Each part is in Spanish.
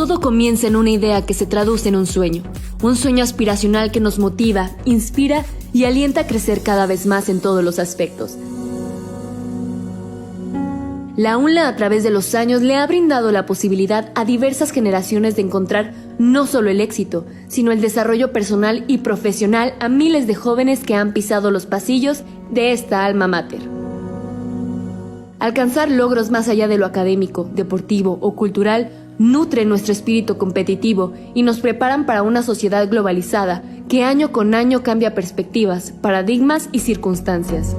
todo comienza en una idea que se traduce en un sueño aspiracional que nos motiva, inspira y alienta a crecer cada vez más en todos los aspectos. La UNLA a través de los años le ha brindado la posibilidad a diversas generaciones de encontrar no solo el éxito, sino el desarrollo personal y profesional a miles de jóvenes que han pisado los pasillos de esta alma mater. Alcanzar logros más allá de lo académico, deportivo o cultural nutre nuestro espíritu competitivo y nos preparan para una sociedad globalizada que año con año cambia perspectivas, paradigmas y circunstancias.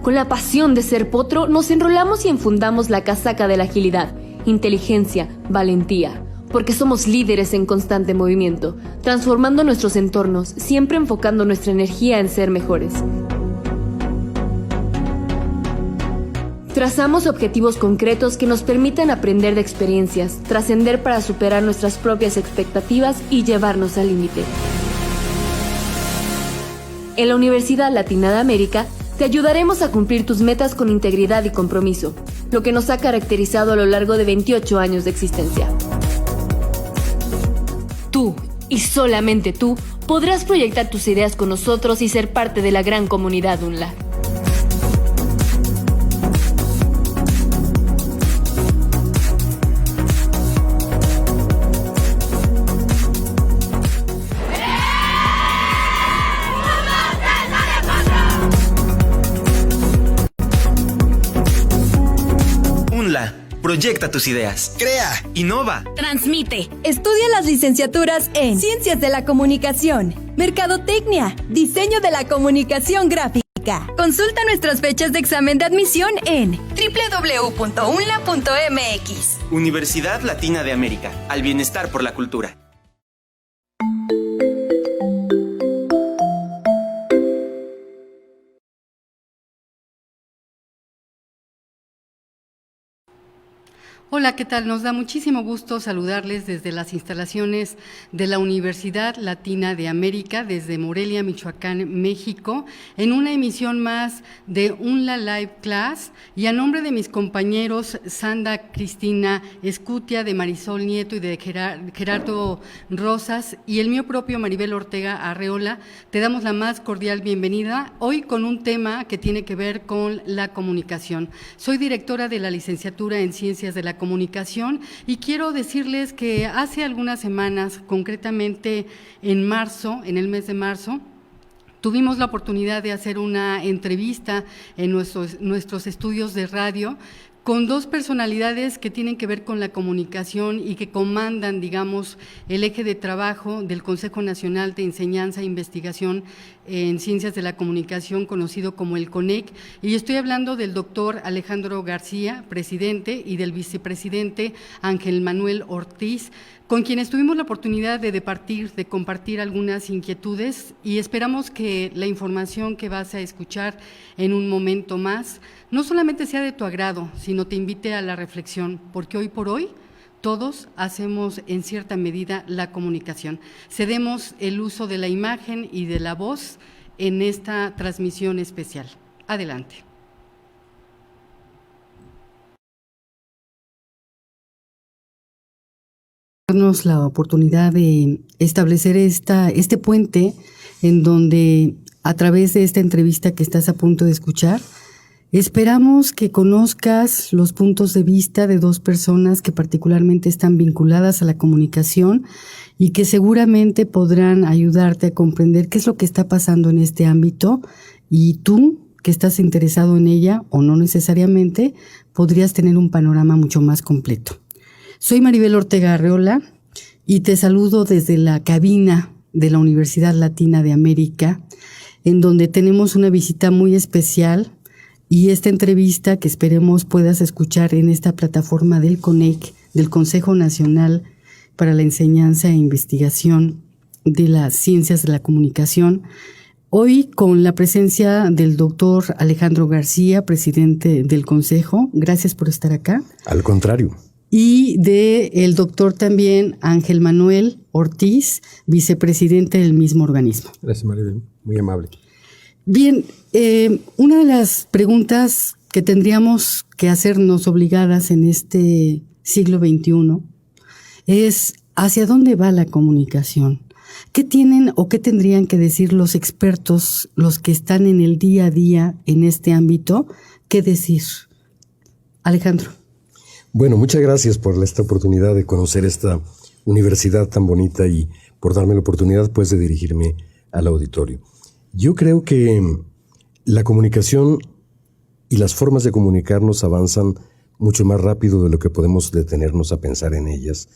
Con la pasión de ser potro, nos enrolamos y enfundamos la casaca de la agilidad, inteligencia, valentía, porque somos líderes en constante movimiento, transformando nuestros entornos, siempre enfocando nuestra energía en ser mejores. Trazamos objetivos concretos que nos permitan aprender de experiencias, trascender para superar nuestras propias expectativas y llevarnos al límite. En la Universidad Latina de América, te ayudaremos a cumplir tus metas con integridad y compromiso, lo que nos ha caracterizado a lo largo de 28 años de existencia. Tú, y solamente tú, podrás proyectar tus ideas con nosotros y ser parte de la gran comunidad UNLA. Proyecta tus ideas. Crea. Innova. Transmite. Estudia las licenciaturas en Ciencias de la Comunicación, Mercadotecnia, Diseño de la Comunicación Gráfica. Consulta nuestras fechas de examen de admisión en www.unla.mx. Universidad Latina de América. Al bienestar por la cultura. Hola, ¿qué tal? Nos da muchísimo gusto saludarles desde las instalaciones de la Universidad Latina de América, desde Morelia, Michoacán, México, en una emisión más de UNLA Live Class, y a nombre de mis compañeros Sandra Cristina Escutia, de Marisol Nieto y de Gerardo Rosas, y el mío propio Maribel Ortega Arreola, te damos la más cordial bienvenida, hoy con un tema que tiene que ver con la comunicación. Soy directora de la licenciatura en Ciencias de la Comunicación y quiero decirles que hace algunas semanas, concretamente en marzo, en el mes de marzo, tuvimos la oportunidad de hacer una entrevista en nuestros estudios de radio con dos personalidades que tienen que ver con la comunicación y que comandan, digamos, el eje de trabajo del Consejo Nacional de Enseñanza e Investigación en Ciencias de la Comunicación, conocido como el CONEC, y estoy hablando del doctor Alejandro García, presidente, y del vicepresidente Ángel Manuel Ortiz, con quienes tuvimos la oportunidad de compartir algunas inquietudes, y esperamos que la información que vas a escuchar en un momento más no solamente sea de tu agrado, sino te invite a la reflexión, porque hoy por hoy todos hacemos en cierta medida la comunicación. Cedemos el uso de la imagen y de la voz en esta transmisión especial. Adelante. Darnos la oportunidad de establecer este puente en donde, a través de esta entrevista que estás a punto de escuchar, esperamos que conozcas los puntos de vista de dos personas que particularmente están vinculadas a la comunicación y que seguramente podrán ayudarte a comprender qué es lo que está pasando en este ámbito, y tú, que estás interesado en ella o no necesariamente, podrías tener un panorama mucho más completo. Soy Maribel Ortega Arreola y te saludo desde la cabina de la Universidad Latina de América, en donde tenemos una visita muy especial y esta entrevista que esperemos puedas escuchar en esta plataforma del CONEC, del Consejo Nacional para la Enseñanza e Investigación de las Ciencias de la Comunicación. Hoy con la presencia del doctor Alejandro García, presidente del Consejo. Gracias por estar acá. Al contrario. Y del doctor también Ángel Manuel Ortiz, vicepresidente del mismo organismo. Gracias, Maribel. Muy amable. Bien, una de las preguntas que tendríamos que hacernos obligadas en este siglo XXI, es hacia dónde va la comunicación. ¿Qué tienen o qué tendrían que decir los expertos, los que están en el día a día en este ámbito? ¿Qué decir? Alejandro. Bueno, muchas gracias por esta oportunidad de conocer esta universidad tan bonita y por darme la oportunidad pues de dirigirme al auditorio. Yo creo que la comunicación y las formas de comunicarnos avanzan mucho más rápido de lo que podemos detenernos a pensar en ellas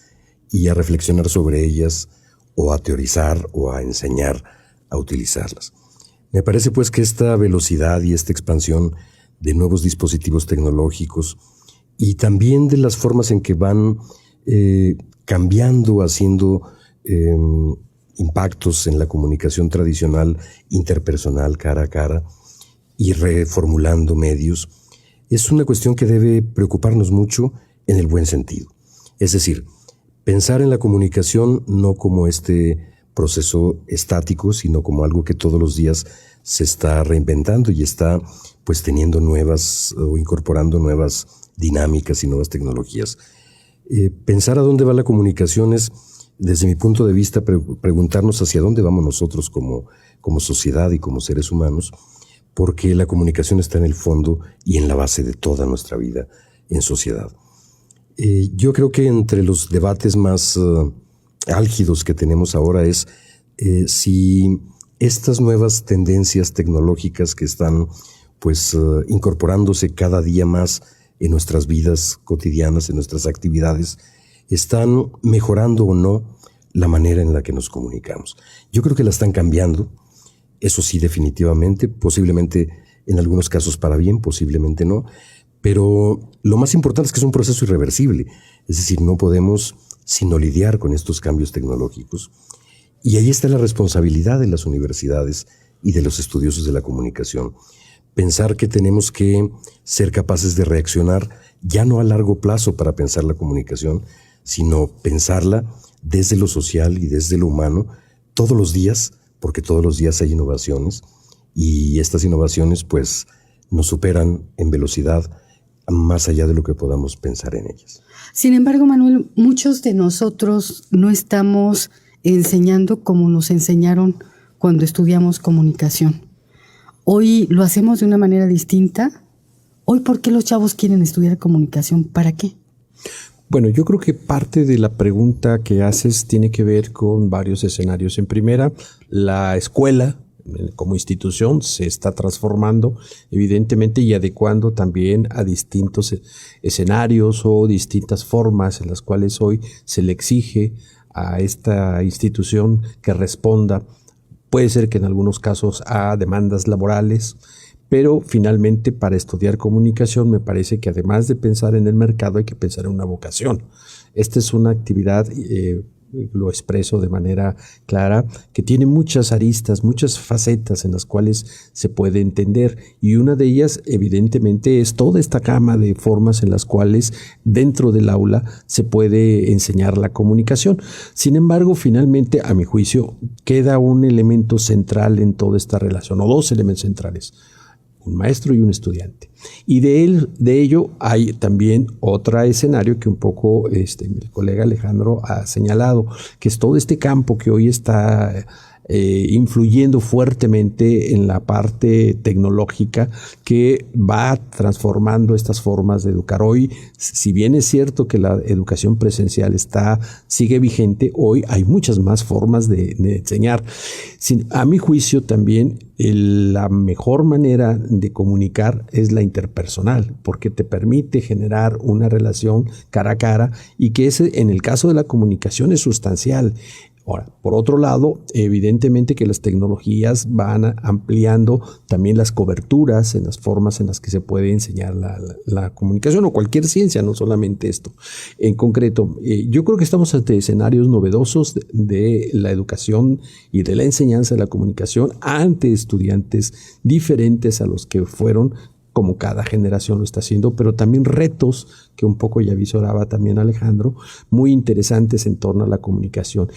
y a reflexionar sobre ellas o a teorizar o a enseñar a utilizarlas. Me parece pues que esta velocidad y esta expansión de nuevos dispositivos tecnológicos y también de las formas en que van cambiando, haciendo impactos en la comunicación tradicional, interpersonal, cara a cara, y reformulando medios, es una cuestión que debe preocuparnos mucho en el buen sentido. Es decir, pensar en la comunicación no como este proceso estático, sino como algo que todos los días se está reinventando y está pues teniendo nuevas o incorporando nuevas dinámicas y nuevas tecnologías. Pensar a dónde va la comunicación es, desde mi punto de vista, preguntarnos hacia dónde vamos nosotros como sociedad y como seres humanos, porque la comunicación está en el fondo y en la base de toda nuestra vida en sociedad. Yo creo que entre los debates más álgidos que tenemos ahora es si estas nuevas tendencias tecnológicas que están pues incorporándose cada día más en nuestras vidas cotidianas, en nuestras actividades, están mejorando o no la manera en la que nos comunicamos. Yo creo que la están cambiando, eso sí, definitivamente, posiblemente en algunos casos para bien, posiblemente no, pero lo más importante es que es un proceso irreversible, es decir, no podemos sino lidiar con estos cambios tecnológicos. Y ahí está la responsabilidad de las universidades y de los estudiosos de la comunicación. Pensar que tenemos que ser capaces de reaccionar ya no a largo plazo para pensar la comunicación, sino pensarla desde lo social y desde lo humano todos los días, porque todos los días hay innovaciones y estas innovaciones pues nos superan en velocidad más allá de lo que podamos pensar en ellas. Sin embargo, Manuel, muchos de nosotros no estamos enseñando como nos enseñaron cuando estudiamos comunicación. Hoy lo hacemos de una manera distinta. Hoy, ¿por qué los chavos quieren estudiar comunicación? ¿Para qué? Bueno, yo creo que parte de la pregunta que haces tiene que ver con varios escenarios. En primera, la escuela como institución se está transformando evidentemente y adecuando también a distintos escenarios o distintas formas en las cuales hoy se le exige a esta institución que responda. Puede ser que en algunos casos a demandas laborales, pero finalmente para estudiar comunicación me parece que además de pensar en el mercado hay que pensar en una vocación. Esta es una actividad, lo expreso de manera clara, que tiene muchas aristas, muchas facetas en las cuales se puede entender y una de ellas evidentemente es toda esta gama de formas en las cuales dentro del aula se puede enseñar la comunicación. Sin embargo, finalmente, a mi juicio, queda un elemento central en toda esta relación, o dos elementos centrales: un maestro y un estudiante. Y de ello hay también otro escenario que un poco el colega Alejandro ha señalado, que es todo este campo que hoy está influyendo fuertemente en la parte tecnológica que va transformando estas formas de educar. Hoy, si bien es cierto que la educación presencial sigue vigente, hoy hay muchas más formas de enseñar. A mi juicio también la mejor manera de comunicar es la interpersonal, porque te permite generar una relación cara a cara y que en el caso de la comunicación es sustancial. Ahora, por otro lado, evidentemente que las tecnologías van ampliando también las coberturas en las formas en las que se puede enseñar la comunicación o cualquier ciencia, no solamente esto. En concreto, yo creo que estamos ante escenarios novedosos de la educación y de la enseñanza de la comunicación ante estudiantes diferentes a los que fueron, como cada generación lo está haciendo, pero también retos que un poco ya visoraba también Alejandro, muy interesantes en torno a la comunicación.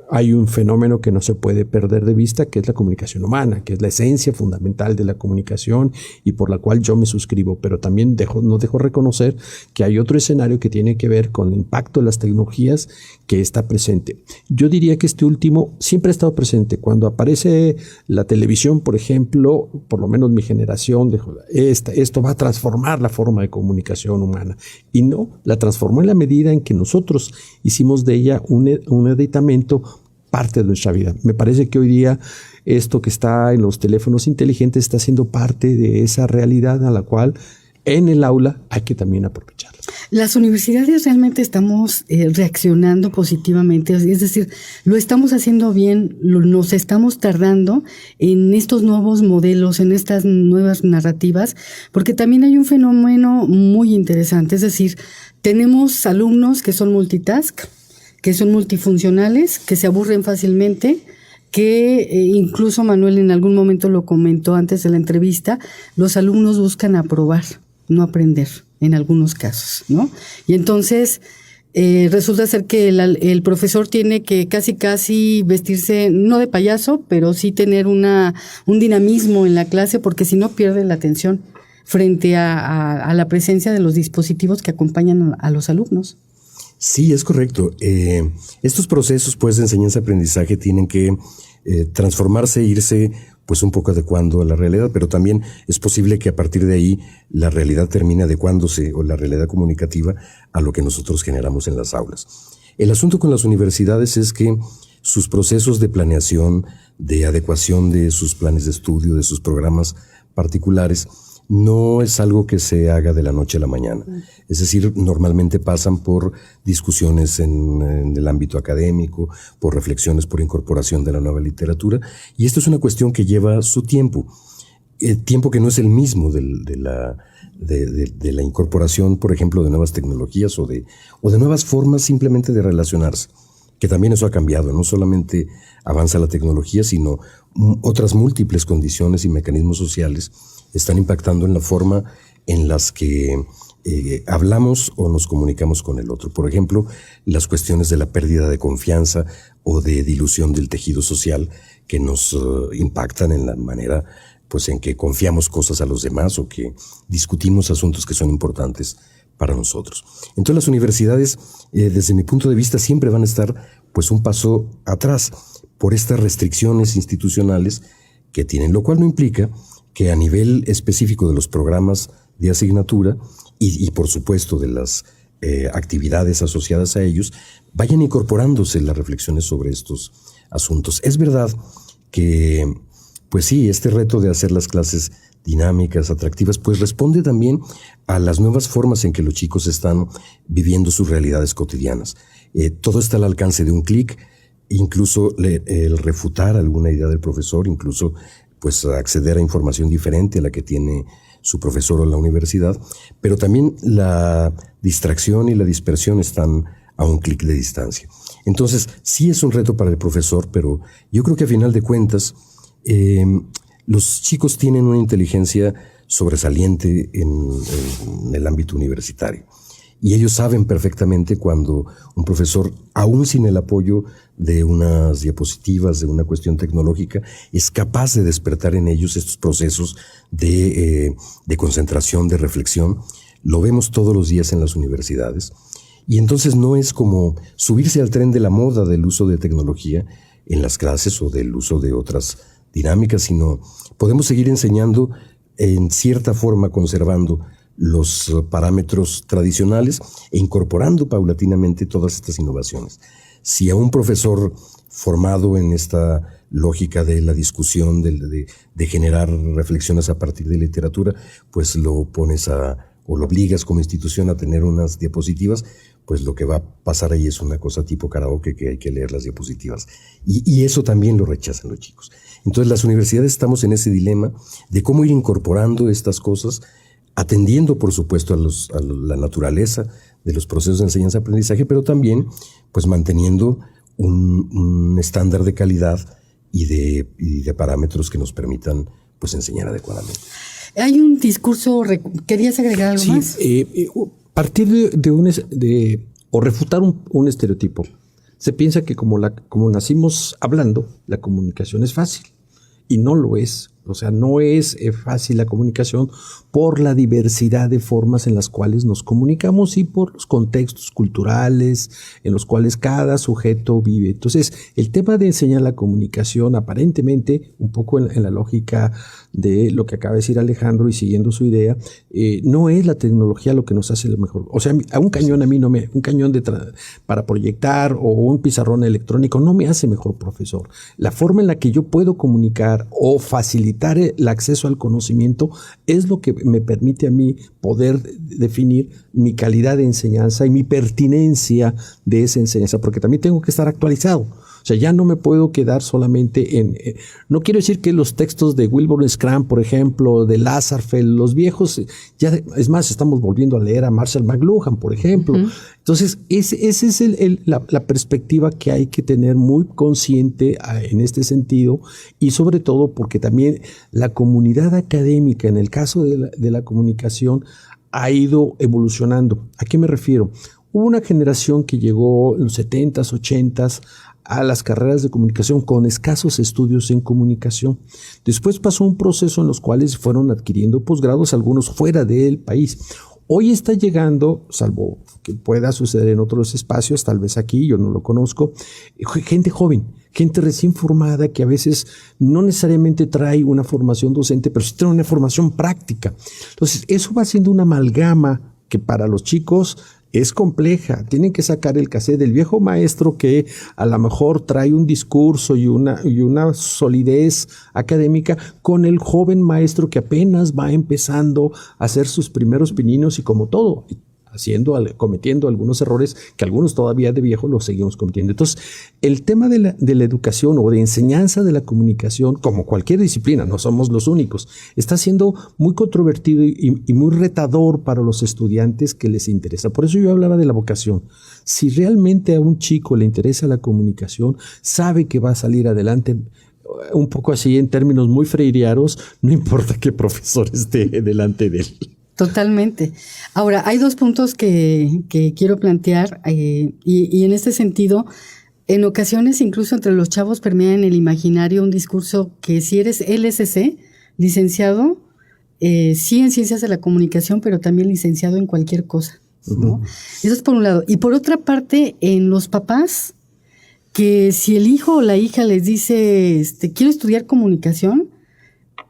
hay un fenómeno que no se puede perder de vista, que es la comunicación humana, que es la esencia fundamental de la comunicación y por la cual yo me suscribo, pero también no dejo reconocer que hay otro escenario que tiene que ver con el impacto de las tecnologías que está presente. Yo diría que este último siempre ha estado presente. Cuando aparece la televisión, por ejemplo, por lo menos mi generación dijo, esto va a transformar la forma de comunicación humana. Y no, la transformó en la medida en que nosotros hicimos de ella un aditamento parte de nuestra vida. Me parece que hoy día esto que está en los teléfonos inteligentes está siendo parte de esa realidad a la cual en el aula hay que también aprovecharla. Las universidades realmente estamos reaccionando positivamente, es decir, lo estamos haciendo bien, nos estamos tardando en estos nuevos modelos, en estas nuevas narrativas, porque también hay un fenómeno muy interesante, es decir, tenemos alumnos que son multitask, que son multifuncionales, que se aburren fácilmente, que incluso Manuel en algún momento lo comentó antes de la entrevista, los alumnos buscan aprobar, no aprender en algunos casos, ¿no? Y entonces resulta ser que el profesor tiene que casi vestirse, no de payaso, pero sí tener un dinamismo en la clase, porque si no pierde la atención frente a la presencia de los dispositivos que acompañan a los alumnos. Sí, es correcto. Estos procesos pues de enseñanza-aprendizaje tienen que transformarse, irse pues un poco adecuando a la realidad, pero también es posible que a partir de ahí la realidad termine adecuándose, o la realidad comunicativa, a lo que nosotros generamos en las aulas. El asunto con las universidades es que sus procesos de planeación, de adecuación de sus planes de estudio, de sus programas particulares, no es algo que se haga de la noche a la mañana. Es decir, normalmente pasan por discusiones en el ámbito académico, por reflexiones, por incorporación de la nueva literatura, y esto es una cuestión que lleva su tiempo. Tiempo que no es el mismo de la incorporación, por ejemplo, de nuevas tecnologías o de nuevas formas simplemente de relacionarse, que también eso ha cambiado. No solamente avanza la tecnología, sino otras múltiples condiciones y mecanismos sociales están impactando en la forma en las que hablamos o nos comunicamos con el otro. Por ejemplo, las cuestiones de la pérdida de confianza o de dilución del tejido social que nos impactan en la manera pues en que confiamos cosas a los demás o que discutimos asuntos que son importantes para nosotros. Entonces las universidades, desde mi punto de vista, siempre van a estar pues un paso atrás por estas restricciones institucionales que tienen, lo cual no implica que a nivel específico de los programas de asignatura y por supuesto de las actividades asociadas a ellos, vayan incorporándose las reflexiones sobre estos asuntos. Es verdad que, pues sí, este reto de hacer las clases dinámicas, atractivas, pues responde también a las nuevas formas en que los chicos están viviendo sus realidades cotidianas. Todo está al alcance de un clic, incluso el refutar alguna idea del profesor, incluso pues acceder a información diferente a la que tiene su profesor o la universidad, pero también la distracción y la dispersión están a un clic de distancia. Entonces, sí es un reto para el profesor, pero yo creo que a final de cuentas, los chicos tienen una inteligencia sobresaliente en el ámbito universitario. Y ellos saben perfectamente cuando un profesor, aún sin el apoyo de unas diapositivas, de una cuestión tecnológica, es capaz de despertar en ellos estos procesos de concentración, de reflexión. Lo vemos todos los días en las universidades. Y entonces no es como subirse al tren de la moda del uso de tecnología en las clases o del uso de otras dinámicas, sino podemos seguir enseñando en cierta forma, conservando los parámetros tradicionales e incorporando paulatinamente todas estas innovaciones. Si a un profesor formado en esta lógica de la discusión, de generar reflexiones a partir de literatura, pues lo pones o lo obligas como institución a tener unas diapositivas, pues lo que va a pasar ahí es una cosa tipo karaoke, que hay que leer las diapositivas. Y eso también lo rechazan los chicos. Entonces las universidades estamos en ese dilema de cómo ir incorporando estas cosas, atendiendo, por supuesto, a la naturaleza de los procesos de enseñanza-aprendizaje, pero también pues manteniendo un estándar de calidad y de parámetros que nos permitan pues enseñar adecuadamente. Hay un discurso, ¿querías agregar algo más? Partir o refutar un estereotipo. Se piensa que como nacimos hablando, la comunicación es fácil. Y no lo es. O sea, no es fácil la comunicación por la diversidad de formas en las cuales nos comunicamos y por los contextos culturales en los cuales cada sujeto vive. Entonces, el tema de enseñar la comunicación, aparentemente, un poco en la lógica de lo que acaba de decir Alejandro y siguiendo su idea, no es la tecnología lo que nos hace lo mejor. O sea, a un cañón un cañón para proyectar o un pizarrón electrónico no me hace mejor profesor. La forma en la que yo puedo comunicar o facilitar el acceso al conocimiento es lo que me permite a mí poder definir mi calidad de enseñanza y mi pertinencia de esa enseñanza, porque también tengo que estar actualizado. O sea, ya no me puedo quedar solamente no quiero decir que los textos de Wilbur Scrum, por ejemplo, de Lasarfeld, los viejos, ya es más, estamos volviendo a leer a Marshall McLuhan, por ejemplo. Entonces, esa es la perspectiva que hay que tener muy consciente en este sentido, y sobre todo porque también la comunidad académica, en el caso de la comunicación, ha ido evolucionando. ¿A qué me refiero? Hubo una generación que llegó en los 70s, 80s, a las carreras de comunicación con escasos estudios en comunicación. Después pasó un proceso en los cuales fueron adquiriendo posgrados, algunos fuera del país. Hoy está llegando, salvo que pueda suceder en otros espacios, tal vez aquí, yo no lo conozco, gente joven, gente recién formada que a veces no necesariamente trae una formación docente, pero sí trae una formación práctica. Entonces, eso va siendo una amalgama que para los chicos es compleja. Tienen que sacar el cassette del viejo maestro que a lo mejor trae un discurso y una solidez académica con el joven maestro que apenas va empezando a hacer sus primeros pininos y, como todo, cometiendo algunos errores que algunos todavía de viejo los seguimos cometiendo. Entonces, el tema de la educación o de enseñanza de la comunicación, como cualquier disciplina, no somos los únicos, está siendo muy controvertido y muy retador para los estudiantes que les interesa. Por eso yo hablaba de la vocación. Si realmente a un chico le interesa la comunicación, sabe que va a salir adelante, un poco así en términos muy freireanos, no importa qué profesor esté delante de él. Totalmente. Ahora, hay dos puntos que quiero plantear y en este sentido, en ocasiones incluso entre los chavos permea en el imaginario un discurso que si eres LSC, licenciado, sí en ciencias de la comunicación, pero también licenciado en cualquier cosa, ¿no? Eso es por un lado. Y por otra parte, en los papás, que si el hijo o la hija les dice, quiero estudiar comunicación,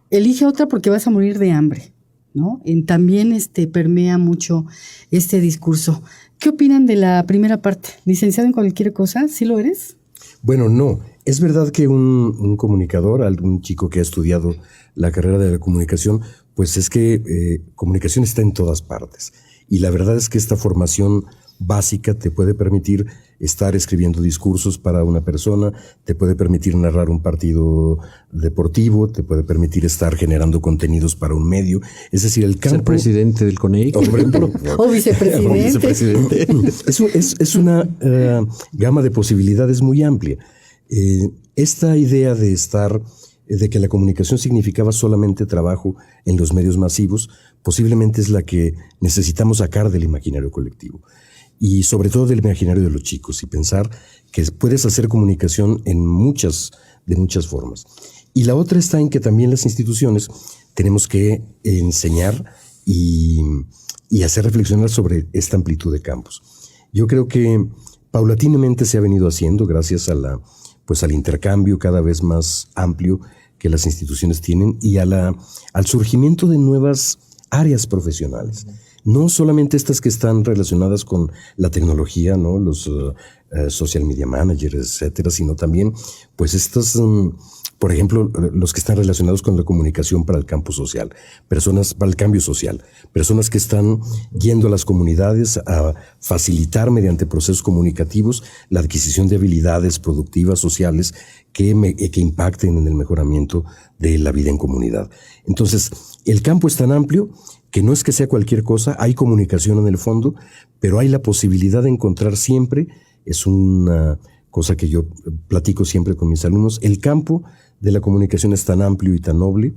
elige otra porque vas a morir de hambre, ¿no? También permea mucho este discurso. ¿Qué opinan de la primera parte? ¿Licenciado en cualquier cosa? ¿Sí lo eres? Bueno, no. Es verdad que un comunicador, algún chico que ha estudiado la carrera de la comunicación, pues es que comunicación está en todas partes. Y la verdad es que esta formación básica te puede permitir estar escribiendo discursos para una persona, te puede permitir narrar un partido deportivo, te puede permitir estar generando contenidos para un medio. Es decir, el campo... Ser presidente del CONEIC. O vicepresidente. Es una gama de posibilidades muy amplia. Esta idea de que la comunicación significaba solamente trabajo en los medios masivos, posiblemente es la que necesitamos sacar del imaginario colectivo. Y sobre todo del imaginario de los chicos, y pensar que puedes hacer comunicación de muchas formas. Y la otra está en que también las instituciones tenemos que enseñar y hacer reflexionar sobre esta amplitud de campos. Yo creo que paulatinamente se ha venido haciendo gracias al intercambio cada vez más amplio que las instituciones tienen y al surgimiento de nuevas áreas profesionales. No solamente estas que están relacionadas con la tecnología, ¿no? Los social media managers, etcétera, sino también, pues estos, por ejemplo, los que están relacionados con la comunicación para el campo social, para el cambio social, personas que están yendo a las comunidades a facilitar mediante procesos comunicativos la adquisición de habilidades productivas sociales que impacten en el mejoramiento de la vida en comunidad. Entonces, el campo es tan amplio que no es que sea cualquier cosa, hay comunicación en el fondo, pero hay la posibilidad de encontrar siempre, es una cosa que yo platico siempre con mis alumnos, el campo de la comunicación es tan amplio y tan noble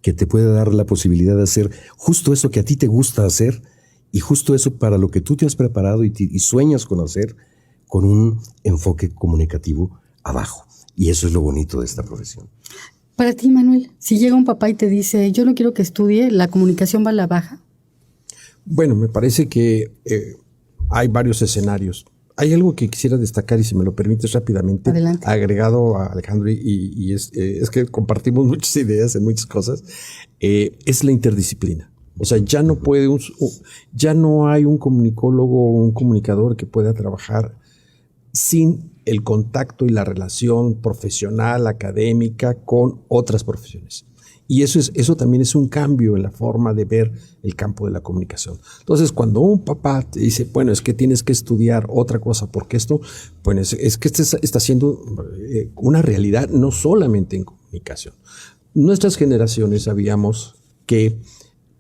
que te puede dar la posibilidad de hacer justo eso que a ti te gusta hacer y justo eso para lo que tú te has preparado y sueñas con hacer con un enfoque comunicativo abajo. Y eso es lo bonito de esta profesión. Para ti, Manuel, si llega un papá y te dice, yo no quiero que estudie, ¿la comunicación va a la baja? Bueno, me parece que hay varios escenarios. Hay algo que quisiera destacar, y si me lo permites rápidamente, adelante, agregado a Alejandro, y es que compartimos muchas ideas en muchas cosas, es la interdisciplina. O sea, ya no hay un comunicólogo o un comunicador que pueda trabajar sin el contacto y la relación profesional, académica con otras profesiones. Y eso también es un cambio en la forma de ver el campo de la comunicación. Entonces, cuando un papá te dice, bueno, es que tienes que estudiar otra cosa, porque esto, pues es que está siendo una realidad no solamente en comunicación. Nuestras generaciones sabíamos que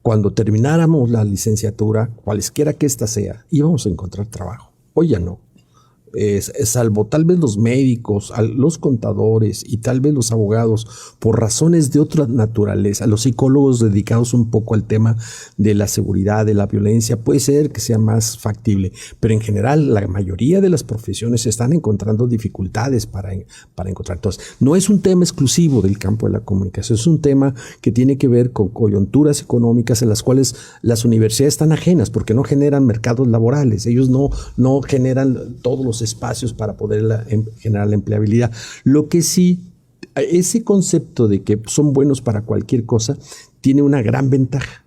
cuando termináramos la licenciatura, cualesquiera que ésta sea, íbamos a encontrar trabajo. Hoy ya no. Salvo tal vez los médicos, los contadores y tal vez los abogados, por razones de otra naturaleza, los psicólogos dedicados un poco al tema de la seguridad, de la violencia, puede ser que sea más factible, pero en general la mayoría de las profesiones están encontrando dificultades para encontrar. Entonces, no es un tema exclusivo del campo de la comunicación, es un tema que tiene que ver con coyunturas económicas en las cuales las universidades están ajenas porque no generan mercados laborales, ellos no generan todos los espacios para poder generar la empleabilidad. Lo que sí, ese concepto de que son buenos para cualquier cosa tiene una gran ventaja.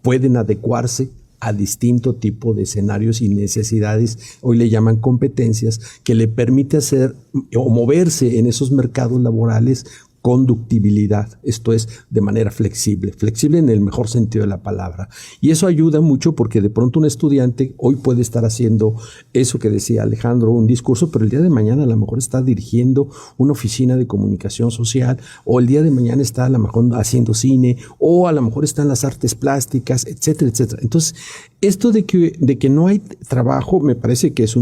Pueden adecuarse a distinto tipo de escenarios y necesidades, hoy le llaman competencias, que le permite hacer o moverse en esos mercados laborales conductibilidad, esto es, de manera flexible en el mejor sentido de la palabra. Y eso ayuda mucho porque de pronto un estudiante hoy puede estar haciendo eso que decía Alejandro, un discurso, pero el día de mañana a lo mejor está dirigiendo una oficina de comunicación social, o el día de mañana está a lo mejor haciendo cine, o a lo mejor está en las artes plásticas, etcétera, etcétera. Entonces, esto de que no hay trabajo me parece que es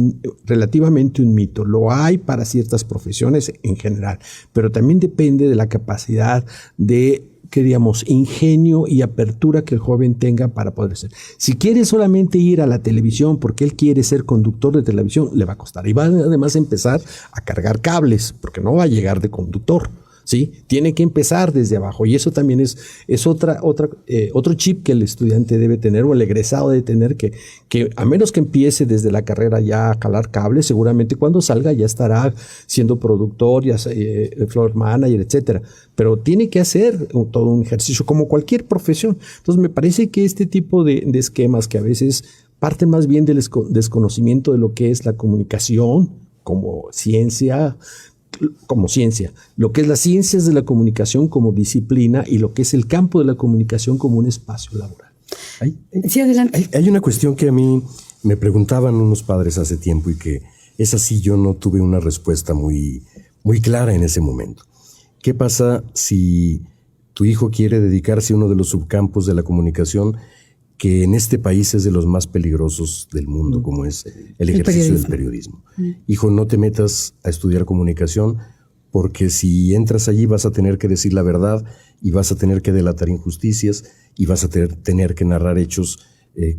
relativamente un mito. Lo hay para ciertas profesiones en general, pero también depende de la capacidad de, digamos, ingenio y apertura que el joven tenga para poder ser. Si quiere solamente ir a la televisión porque él quiere ser conductor de televisión, le va a costar. Y va además a empezar a cargar cables, porque no va a llegar de conductor. ¿Sí? Tiene que empezar desde abajo, y eso también es otro chip que el estudiante debe tener, o el egresado debe tener, que a menos que empiece desde la carrera ya a jalar cables, seguramente cuando salga ya estará siendo productor, ya floor manager, etcétera. Pero tiene que hacer todo un ejercicio como cualquier profesión. Entonces me parece que este tipo de esquemas que a veces parten más bien del desconocimiento de lo que es la comunicación como ciencia, lo que es las ciencias de la comunicación como disciplina y lo que es el campo de la comunicación como un espacio laboral. Sí, adelante. Hay una cuestión que a mí me preguntaban unos padres hace tiempo y que es así, yo no tuve una respuesta muy, muy clara en ese momento. ¿Qué pasa si tu hijo quiere dedicarse a uno de los subcampos de la comunicación que en este país es de los más peligrosos del mundo, como es el ejercicio del periodismo? Hijo, no te metas a estudiar comunicación, porque si entras allí vas a tener que decir la verdad y vas a tener que delatar injusticias y vas a tener que narrar hechos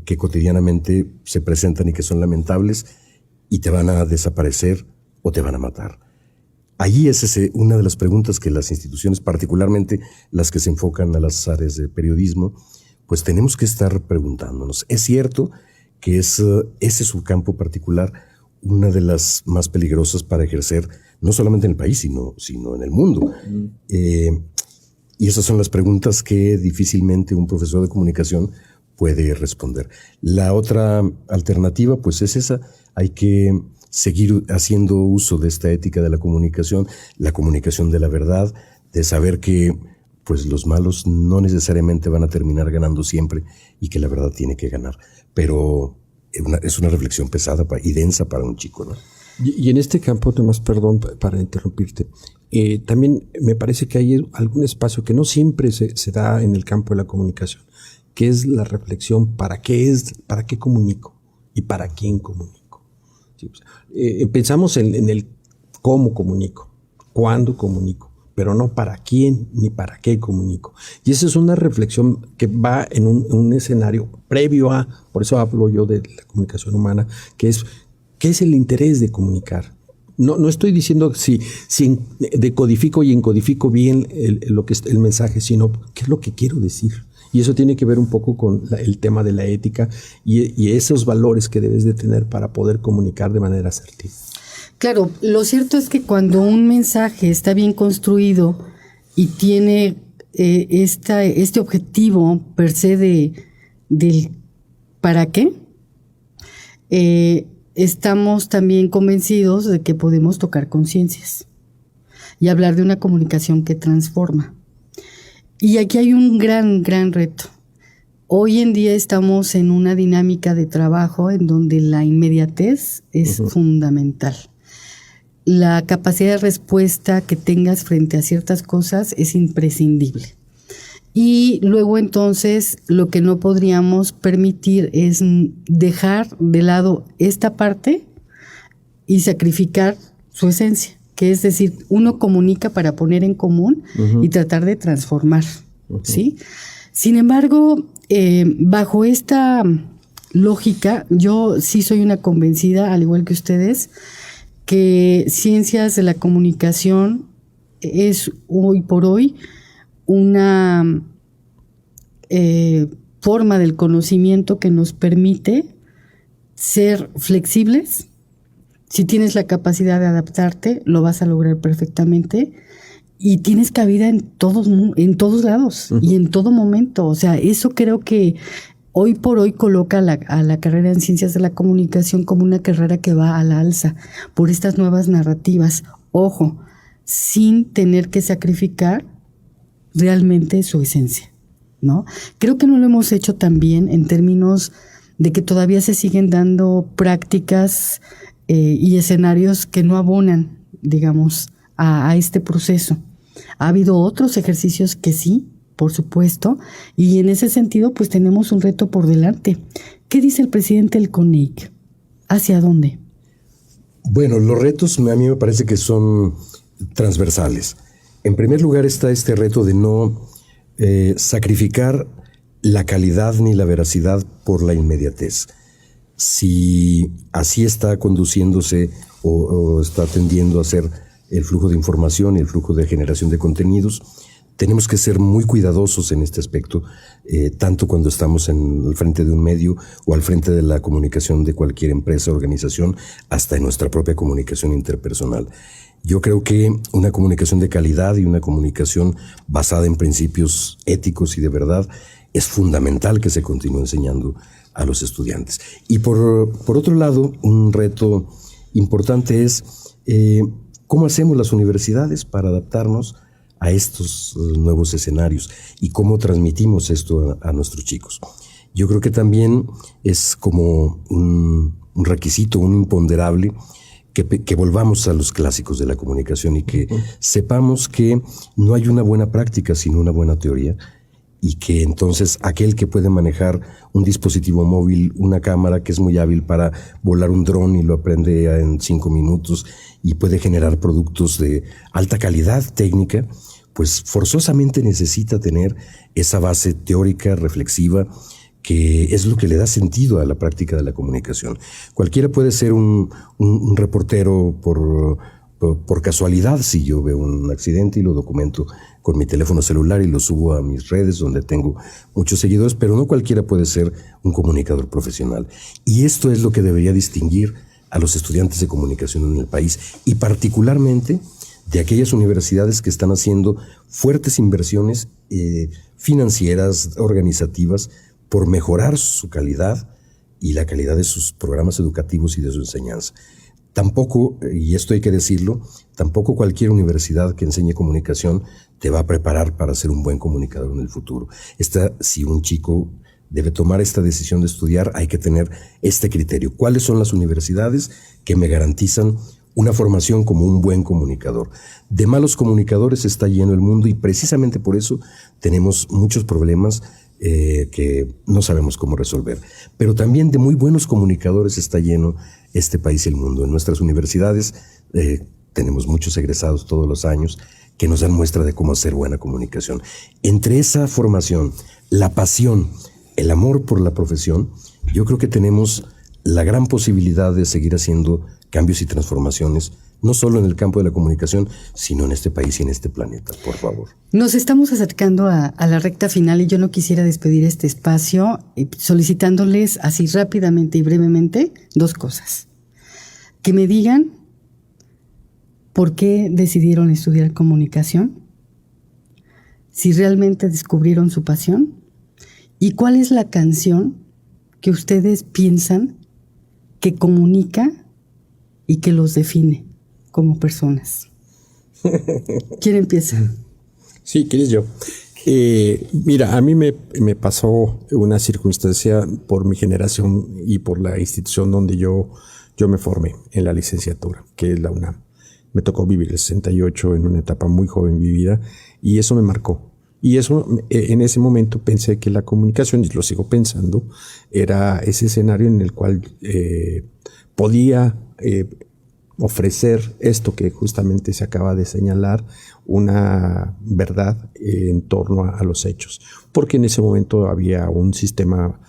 que cotidianamente se presentan y que son lamentables, y te van a desaparecer o te van a matar. Allí es una de las preguntas que las instituciones, particularmente las que se enfocan a las áreas de periodismo, pues tenemos que estar preguntándonos. Es cierto que es ese subcampo particular una de las más peligrosas para ejercer, no solamente en el país, sino en el mundo. Y esas son las preguntas que difícilmente un profesor de comunicación puede responder. La otra alternativa, pues es esa. Hay que seguir haciendo uso de esta ética de la comunicación de la verdad, de saber que pues los malos no necesariamente van a terminar ganando siempre y que la verdad tiene que ganar. Pero es una reflexión pesada y densa para un chico, ¿no? Y en este campo, Tomás, perdón para interrumpirte, también me parece que hay algún espacio que no siempre se da en el campo de la comunicación, que es la reflexión para qué comunico y para quién comunico. Sí, pensamos en el cómo comunico, cuándo comunico, pero no para quién ni para qué comunico. Y esa es una reflexión que va en un escenario previo a, por eso hablo yo de la comunicación humana, que es ¿Qué es el interés de comunicar? No estoy diciendo si decodifico y encodifico bien el mensaje, sino qué es lo que quiero decir. Y eso tiene que ver un poco con el tema de la ética y esos valores que debes de tener para poder comunicar de manera asertiva. Claro, lo cierto es que cuando un mensaje está bien construido y tiene este objetivo per se del ¿para qué? Estamos también convencidos de que podemos tocar conciencias y hablar de una comunicación que transforma. Y aquí hay un gran reto. Hoy en día estamos en una dinámica de trabajo en donde la inmediatez es fundamental. La capacidad de respuesta que tengas frente a ciertas cosas es imprescindible. Y luego entonces lo que no podríamos permitir es dejar de lado esta parte y sacrificar su esencia, que es decir, uno comunica para poner en común y tratar de transformar, ¿sí? Sin embargo, bajo esta lógica, yo sí soy una convencida, al igual que ustedes, que ciencias de la comunicación es hoy por hoy una forma del conocimiento que nos permite ser flexibles. Si tienes la capacidad de adaptarte, lo vas a lograr perfectamente y tienes cabida en todos lados y en todo momento. O sea, eso creo que hoy por hoy coloca a la carrera en Ciencias de la Comunicación como una carrera que va a la alza por estas nuevas narrativas. Ojo, sin tener que sacrificar realmente su esencia, ¿no? Creo que no lo hemos hecho tan bien en términos de que todavía se siguen dando prácticas y escenarios que no abonan, digamos, a este proceso. Ha habido otros ejercicios que sí, por supuesto, y en ese sentido pues tenemos un reto por delante. ¿Qué dice el presidente del CONEIC? ¿Hacia dónde? Bueno, los retos a mí me parece que son transversales. En primer lugar está este reto de no sacrificar la calidad ni la veracidad por la inmediatez. Si así está conduciéndose o está tendiendo a ser el flujo de información y el flujo de generación de contenidos, tenemos que ser muy cuidadosos en este aspecto, tanto cuando estamos al frente de un medio o al frente de la comunicación de cualquier empresa o organización, hasta en nuestra propia comunicación interpersonal. Yo creo que una comunicación de calidad y una comunicación basada en principios éticos y de verdad es fundamental que se continúe enseñando a los estudiantes. Y por otro lado, un reto importante es cómo hacemos las universidades para adaptarnos a estos nuevos escenarios y cómo transmitimos esto a nuestros chicos. Yo creo que también es como un requisito, un imponderable, que volvamos a los clásicos de la comunicación y que sepamos que no hay una buena práctica sino una buena teoría, y que entonces aquel que puede manejar un dispositivo móvil, una cámara que es muy hábil para volar un dron y lo aprende en 5 minutos y puede generar productos de alta calidad técnica, pues forzosamente necesita tener esa base teórica, reflexiva, que es lo que le da sentido a la práctica de la comunicación. Cualquiera puede ser un reportero por casualidad, si yo veo un accidente y lo documento con mi teléfono celular y lo subo a mis redes donde tengo muchos seguidores, pero no cualquiera puede ser un comunicador profesional. Y esto es lo que debería distinguir a los estudiantes de comunicación en el país, y particularmente de aquellas universidades que están haciendo fuertes inversiones financieras, organizativas, por mejorar su calidad y la calidad de sus programas educativos y de su enseñanza. Tampoco, y esto hay que decirlo, tampoco cualquier universidad que enseñe comunicación te va a preparar para ser un buen comunicador en el futuro. Si un chico debe tomar esta decisión de estudiar, hay que tener este criterio. ¿Cuáles son las universidades que me garantizan una formación como un buen comunicador? De malos comunicadores está lleno el mundo, y precisamente por eso tenemos muchos problemas que no sabemos cómo resolver. Pero también de muy buenos comunicadores está lleno este país y el mundo. En nuestras universidades tenemos muchos egresados todos los años que nos dan muestra de cómo hacer buena comunicación. Entre esa formación, la pasión, el amor por la profesión, yo creo que tenemos la gran posibilidad de seguir haciendo cambios y transformaciones, no solo en el campo de la comunicación, sino en este país y en este planeta, por favor. Nos estamos acercando a la recta final y yo no quisiera despedir este espacio solicitándoles así rápidamente y brevemente 2 cosas. Que me digan por qué decidieron estudiar comunicación, si realmente descubrieron su pasión y cuál es la canción que ustedes piensan que comunica y que los define como personas. ¿Quién empieza? Sí, ¿quieres yo? Mira, a mí me pasó una circunstancia por mi generación y por la institución donde yo me formé en la licenciatura, que es la UNAM. Me tocó vivir el 68 en una etapa muy joven de mi vida y eso me marcó. Y eso, en ese momento pensé que la comunicación, y lo sigo pensando, era ese escenario en el cual podía ofrecer esto que justamente se acaba de señalar, una verdad en torno a los hechos. Porque en ese momento había un sistema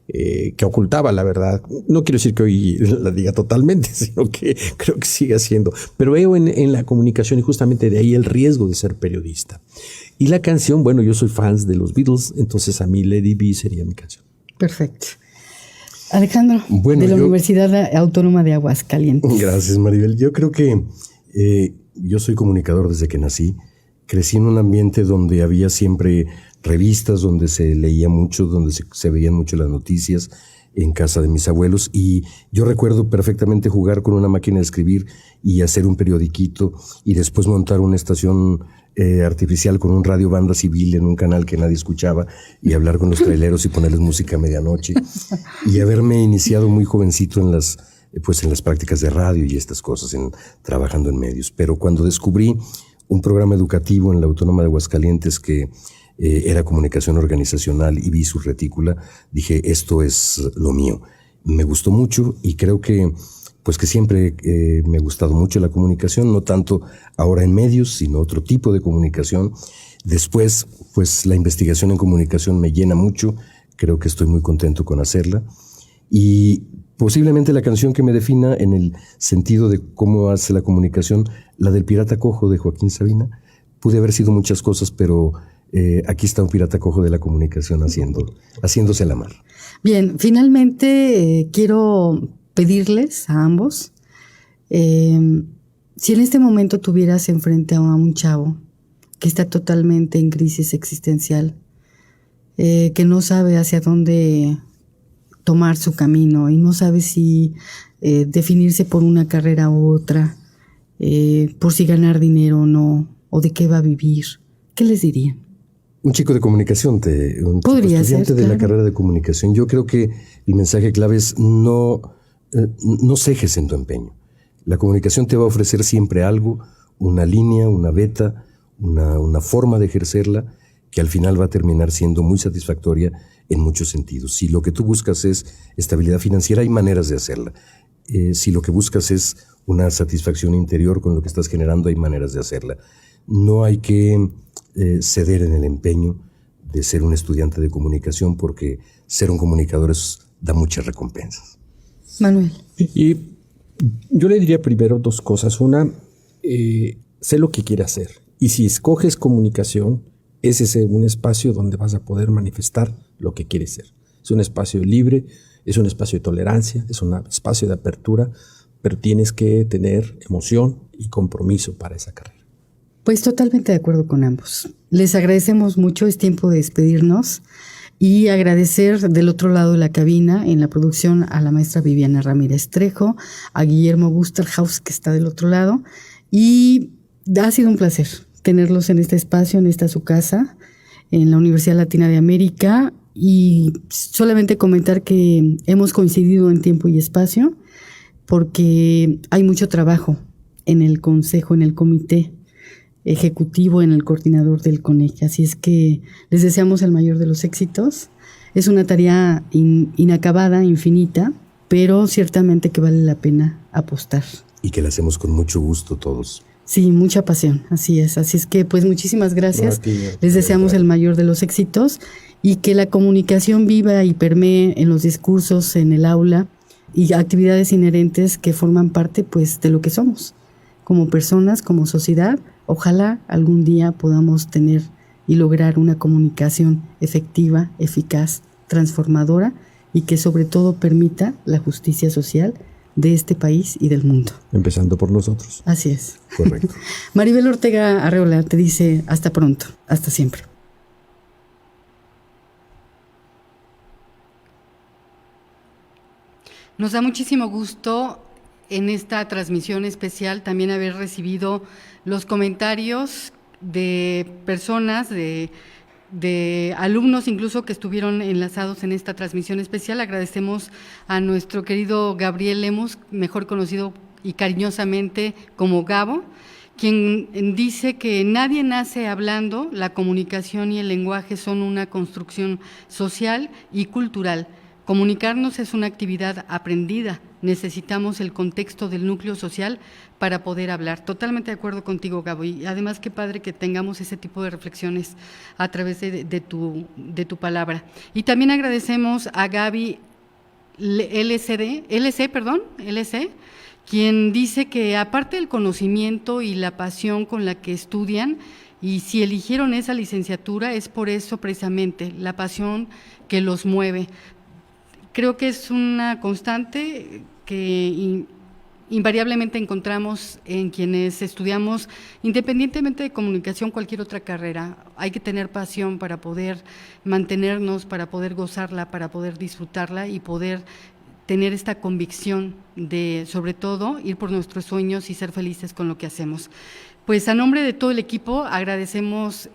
que ocultaba la verdad. No quiero decir que hoy la diga totalmente, sino que creo que sigue siendo. Pero veo en la comunicación y justamente de ahí el riesgo de ser periodista. Y la canción, bueno, yo soy fan de los Beatles, entonces a mí Lady B sería mi canción. Perfecto. Alejandro, bueno, de la Universidad Autónoma de Aguascalientes. Gracias, Maribel. Yo creo que yo soy comunicador desde que nací. Crecí en un ambiente donde había siempre revistas, donde se leía mucho, donde se veían mucho las noticias en casa de mis abuelos. Y yo recuerdo perfectamente jugar con una máquina de escribir y hacer un periodiquito y después montar una estación artificial con un radio banda civil en un canal que nadie escuchaba y hablar con los traileros y ponerles música a medianoche y haberme iniciado muy jovencito en las prácticas de radio y estas cosas, trabajando en medios. Pero cuando descubrí un programa educativo en la Autónoma de Aguascalientes que era comunicación organizacional y vi su retícula, dije, esto es lo mío. Me gustó mucho y creo que siempre me ha gustado mucho la comunicación, no tanto ahora en medios, sino otro tipo de comunicación. Después, la investigación en comunicación me llena mucho, creo que estoy muy contento con hacerla. Y posiblemente la canción que me defina en el sentido de cómo hace la comunicación, la del Pirata Cojo de Joaquín Sabina. Pude haber sido muchas cosas, pero aquí está un pirata cojo de la comunicación haciéndose la mar. Bien, finalmente quiero pedirles a ambos, si en este momento tuvieras enfrente a un chavo que está totalmente en crisis existencial, que no sabe hacia dónde tomar su camino y no sabe si definirse por una carrera u otra, por si ganar dinero o no, o de qué va a vivir, ¿qué les dirían? Un chico de comunicación, un estudiante de la carrera de comunicación. Yo creo que el mensaje clave es no cejes en tu empeño. La comunicación te va a ofrecer siempre algo, una línea, una beta, una forma de ejercerla que al final va a terminar siendo muy satisfactoria en muchos sentidos. Si lo que tú buscas es estabilidad financiera, hay maneras de hacerla. Si lo que buscas es una satisfacción interior con lo que estás generando, hay maneras de hacerla. No hay que ceder en el empeño de ser un estudiante de comunicación porque ser un comunicador da muchas recompensas. Manuel. Y yo le diría primero 2 cosas. Una, sé lo que quiere hacer. Y si escoges comunicación, ese es un espacio donde vas a poder manifestar lo que quieres ser. Es un espacio libre, es un espacio de tolerancia, es un espacio de apertura, pero tienes que tener emoción y compromiso para esa carrera. Pues totalmente de acuerdo con ambos. Les agradecemos mucho, es tiempo de despedirnos y agradecer del otro lado de la cabina, en la producción, a la maestra Viviana Ramírez Trejo, a Guillermo Busterhaus, que está del otro lado, y ha sido un placer tenerlos en este espacio, en esta su casa, en la Universidad Latina de América, y solamente comentar que hemos coincidido en tiempo y espacio, porque hay mucho trabajo en el consejo, en el comité ejecutivo, en el coordinador del CONEC. Así es que les deseamos el mayor de los éxitos. Es una tarea inacabada, infinita, pero ciertamente que vale la pena apostar. Y que la hacemos con mucho gusto todos. Sí, mucha pasión, así es. Así es que pues muchísimas gracias. Les deseamos el mayor de los éxitos y que la comunicación viva y permee en los discursos, en el aula y actividades inherentes que forman parte pues de lo que somos como personas, como sociedad. Ojalá algún día podamos tener y lograr una comunicación efectiva, eficaz, transformadora y que sobre todo permita la justicia social de este país y del mundo. Empezando por nosotros. Así es. Correcto. Maribel Ortega Arreola te dice hasta pronto, hasta siempre. Nos da muchísimo gusto en esta transmisión especial también haber recibido los comentarios de personas, de alumnos incluso que estuvieron enlazados en esta transmisión especial. Agradecemos a nuestro querido Gabriel Lemus, mejor conocido y cariñosamente como Gabo, quien dice que nadie nace hablando, la comunicación y el lenguaje son una construcción social y cultural. Comunicarnos es una actividad aprendida, necesitamos el contexto del núcleo social para poder hablar. Totalmente de acuerdo contigo, Gabo, y además qué padre que tengamos ese tipo de reflexiones a través de tu palabra. Y también agradecemos a Gaby LC, quien dice que aparte del conocimiento y la pasión con la que estudian, y si eligieron esa licenciatura es por eso precisamente, la pasión que los mueve. Creo que es una constante que invariablemente encontramos en quienes estudiamos, independientemente de comunicación, cualquier otra carrera. Hay que tener pasión para poder mantenernos, para poder gozarla, para poder disfrutarla y poder tener esta convicción de, sobre todo, ir por nuestros sueños y ser felices con lo que hacemos. Pues a nombre de todo el equipo agradecemos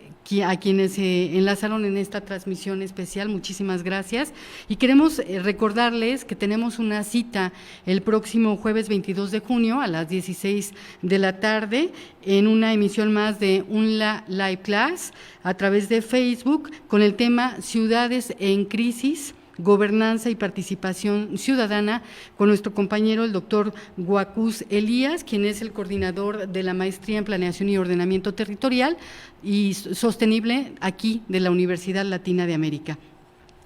a quienes se enlazaron en esta transmisión especial, muchísimas gracias, y queremos recordarles que tenemos una cita el próximo jueves 22 de junio a las 16 de la tarde en una emisión más de UNLA Live Class a través de Facebook con el tema Ciudades en Crisis, Gobernanza y Participación Ciudadana, con nuestro compañero el doctor Guacús Elías, quien es el coordinador de la Maestría en Planeación y Ordenamiento Territorial y Sostenible aquí de la Universidad Latina de América.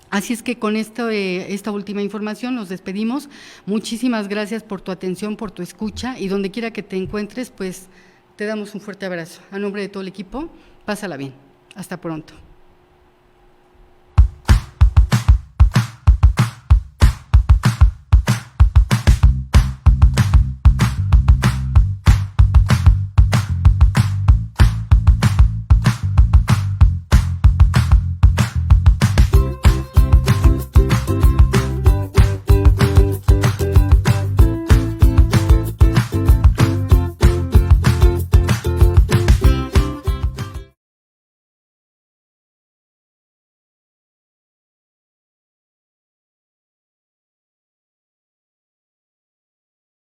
Así es que con esta última información nos despedimos. Muchísimas gracias por tu atención, por tu escucha y donde quiera que te encuentres, pues te damos un fuerte abrazo. A nombre de todo el equipo, pásala bien. Hasta pronto.